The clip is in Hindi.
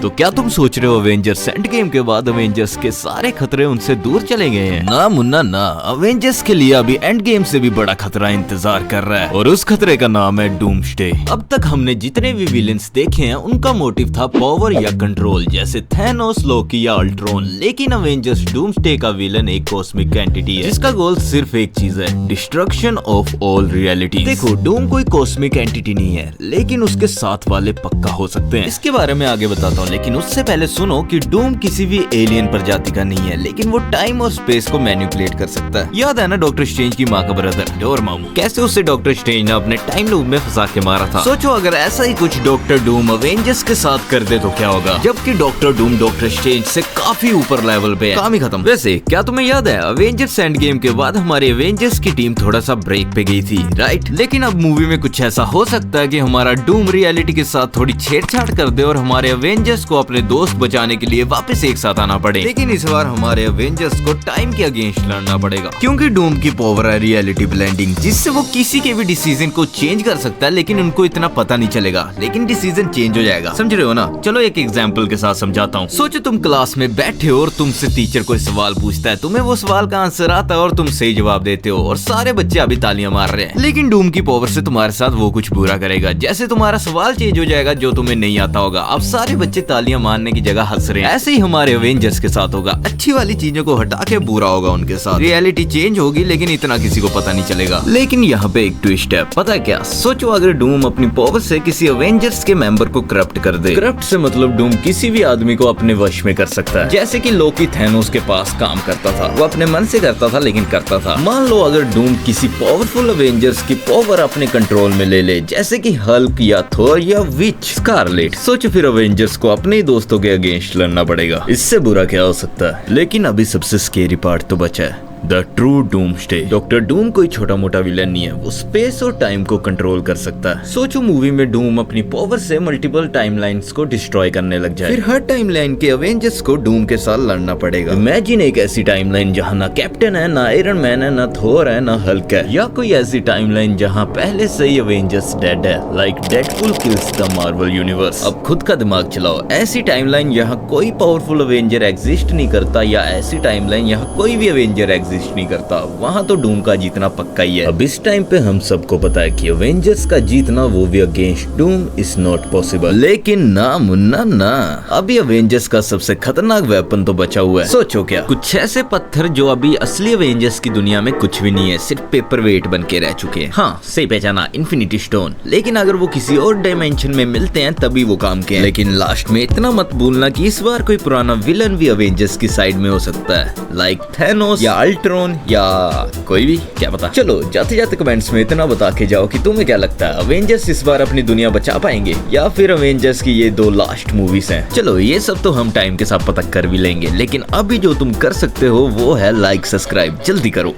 तो क्या तुम सोच रहे हो अवेंजर्स एंड गेम के बाद अवेंजर्स के सारे खतरे उनसे दूर चले गए हैं? ना मुन्ना ना, अवेंजर्स के लिए अभी एंड गेम से भी बड़ा खतरा इंतजार कर रहा है और उस खतरे का नाम है डूम्सडे। अब तक हमने जितने भी विलेंस देखे हैं उनका मोटिव था पावर या कंट्रोल, जैसे थैनोस, लोकी या अल्ट्रॉन। लेकिन अवेंजर्स डूम्सडे का विलन एक कॉस्मिक एंटिटी है जिसका गोल सिर्फ एक चीज है, डिस्ट्रक्शन ऑफ ऑल रियलिटी। देखो, डूम कोई कॉस्मिक एंटिटी नहीं है, लेकिन उसके साथ वाले पक्का हो सकते हैं। इसके बारे में आगे बताता हूँ, लेकिन उससे पहले सुनो कि डूम किसी भी एलियन प्रजाति का नहीं है, लेकिन वो टाइम और स्पेस को मैनिपुलेट कर सकता है। याद है ना डॉक्टर स्ट्रेंज की माँ का ब्रदर डोरमामू, कैसे उसे डॉक्टर स्ट्रेंज ने अपने टाइम लूप में फंसा के मारा था। सोचो अगर ऐसा ही कुछ डॉक्टर डूम अवेंजर्स के साथ कर दे तो क्या होगा, जबकि डॉक्टर डूम डॉक्टर स्ट्रेंज से काफी ऊपर लेवल पे है। काम ही खत्म। वैसे क्या तुम्हें याद है अवेंजर्स एंड गेम के बाद हमारे अवेंजर्स की टीम थोड़ा सा ब्रेक पे गई थी, राइट? लेकिन अब मूवी में कुछ ऐसा हो सकता है कि हमारा डूम रियलिटी के साथ थोड़ी छेड़छाड़ कर दे और हमारे अवेंजर्स को अपने दोस्त बचाने के लिए वापस एक साथ आना पड़े। लेकिन इस बार हमारे अवेंजर्स को टाइम के अगेंस्ट लड़ना पड़ेगा, क्योंकि डूम की पावर है रियलिटी ब्लेंडिंग, जिससे वो किसी के भी डिसीजन को चेंज कर सकता है, लेकिन उनको इतना पता नहीं चलेगा, लेकिन डिसीजन चेंज हो जाएगा। समझ रहे हो ना? चलो एक एग्जाम्पल के साथ समझाता हूँ। सोचो तुम क्लास में बैठे हो और तुमसे टीचर कोई सवाल पूछता है, तुम्हें वो सवाल का आंसर आता है और तुम सही जवाब देते हो और सारे बच्चे अभी तालियां मार रहे हैं। लेकिन डूम की पावर से तुम्हारे साथ वो कुछ बुरा करेगा, जैसे तुम्हारा सवाल चेंज हो जाएगा जो तुम्हें नहीं आता होगा। अब सारे बच्चे तालियां मारने की जगह हंस रहे हैं। ऐसे ही हमारे अवेंजर्स के साथ होगा, अच्छी वाली चीजों को हटा के बुरा होगा उनके साथ। रियलिटी चेंज होगी, लेकिन इतना किसी को पता नहीं चलेगा। लेकिन यहाँ पे एक ट्विस्ट है, पता है क्या? सोचो अगर डूम अपनी पावर से किसी अवेंजर्स के मेंबर को करप्ट कर दे। करप्ट से मतलब डूम किसी भी आदमी को अपने वश में कर सकता है, जैसे कि लोकी थैनोस के पास काम करता था, वो अपने मन से करता था लेकिन करता था। मान लो अगर डूम किसी पावरफुल अवेंजर्स की पावर अपने कंट्रोल में ले ले, जैसे कि हल्क या थोर या विच, स्कारलेट। सोचो फिर अवेंजर्स को अपने ही दोस्तों के अगेंस्ट लड़ना पड़ेगा। इससे बुरा क्या हो सकता है? लेकिन अभी सबसे स्केरी पार्ट तो बचा है, the true doomsday. Doctor Doom कोई छोटा मोटा विलन नहीं है, वो स्पेस और टाइम को कंट्रोल कर सकता है। सोचो मूवी में डूम अपनी पावर से मल्टीपल टाइमलाइंस को डिस्ट्रॉय करने लग जाए, फिर हर टाइमलाइन के अवेंजर्स को डूम के साथ लड़ना पड़ेगा। इमेजिन एक ऐसी टाइमलाइन जहाँ ना कैप्टन है, ना आयरन मैन है, ना थोर है, ना हल्क है, या कोई ऐसी टाइमलाइन जहाँ पहले से ही अवेंजर्स डेड है, like Deadpool kills the Marvel universe. अब खुद का दिमाग चलाओ, ऐसी टाइमलाइन यहाँ कोई पावरफुल अवेंजर एग्जिस्ट नहीं करता, या ऐसी टाइमलाइन यहाँ कोई भी अवेंजर नहीं करता, वहाँ तो डूम का जीतना पक्का ही है। अब इस टाइम पे हम सबको पता है कि अवेंजर्स का जीतना, वो भी against Doom, is not possible. लेकिन ना मुन्ना ना, अभी अवेंजर्स का सबसे खतरनाक वेपन तो बचा हुआ है। सोचो क्या, कुछ ऐसे पत्थर जो अभी असली अवेंजर्स की दुनिया में कुछ भी नहीं है, सिर्फ पेपर वेट बन के रह चुके हैं। हाँ सही पहचाना, इन्फिनिटी स्टोन। लेकिन अगर वो किसी और डायमेंशन में मिलते हैं तभी वो काम के हैं। लेकिन लास्ट में इतना मत भूलना कि इस बार कोई पुराना विलन भी अवेंजर्स की साइड में हो सकता है, लाइक थैनोस या अल्ट्रॉन या कोई भी, क्या पता। चलो जाते जाते कमेंट्स में इतना बता के जाओ कि तुम्हें क्या लगता है, अवेंजर्स इस बार अपनी दुनिया बचा पाएंगे या फिर अवेंजर्स की ये 2 लास्ट मूवीज हैं। चलो ये सब तो हम टाइम के साथ पता कर भी लेंगे, लेकिन अभी जो तुम कर सकते हो वो है लाइक, सब्सक्राइब। जल्दी करो।